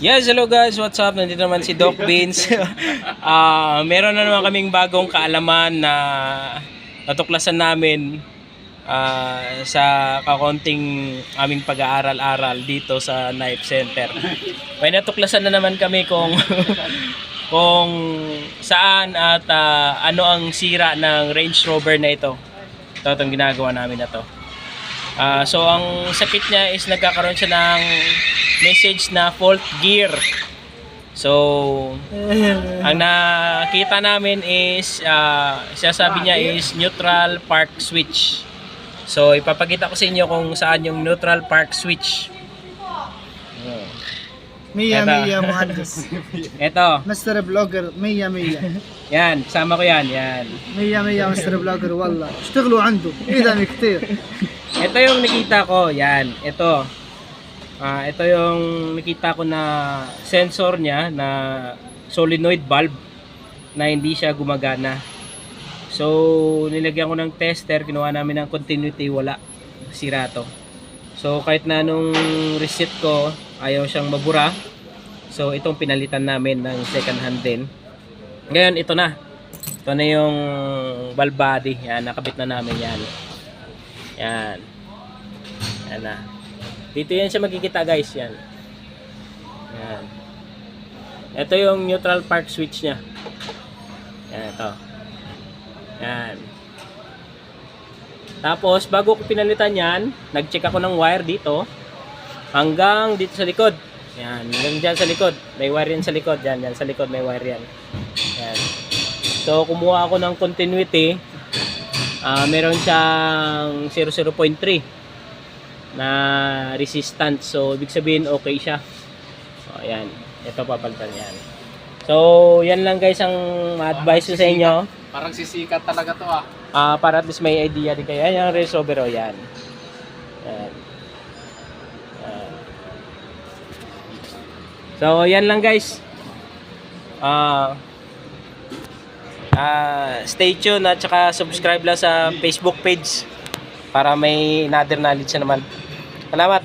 Yes, hello guys, what's up? Nandito naman si Doc Beans. Meron na naman kaming bagong kaalaman na natuklasan namin sa kakonting aming pag-aaral-aral dito sa Knife Center. May natuklasan na naman kami kung kung saan at ano ang sira ng Range Rover na ito. Ito itong ginagawa namin na to. So ang sakit niya is nagkakaroon siya ng message na fault gear. So ang nakita namin is sasabi niya is neutral park switch. So ipapakita ko sa inyo kung saan yung neutral park switch. Mia Mia مهندس. Ito. مستر بلوجر مية مية. Yan, kasama ko yan. Yan. مية مية مستر بلوجر والله. اشتغلوا عنده. إذا كتير. Ito yung nakita ko. Yan. Ito. Ito yung nakita ko na sensor niya na solenoid valve na hindi siya gumagana. So, nilagyan ko ng tester. Kinuha namin ng continuity. Wala. Sira to. So, kahit na nung reset ko, ayaw siyang mabura. So, itong pinalitan namin ng second hand din. Ngayon, ito na. Ito na yung valve body. Yan, nakabit na namin yan. Yan. Yan na. Dito yan siya makikita guys. Yan. Yan. Ito yung neutral park switch niya. Yan, ito. Yan. Tapos, bago ko pinalitan yan, nag-check ako ng wire dito. Hanggang dito sa likod. Yan. Hanggang dyan sa likod. May wire yan sa likod. Yan. Yan sa likod may wire yan. Yan. So, kumuha ako ng continuity. Meron siyang 0.3 na resistance. So, ibig sabihin okay siya. So, ayan. Ito papalitan yan. So, yan lang guys ang advice ko sa inyo. Parang sisikat talaga to Para at least may idea din kayo. Ayan yung Range Rover. Yan. Yan. So, yan lang guys. Stay tuned at saka subscribe lang sa Facebook page para may another knowledge na naman. Salamat.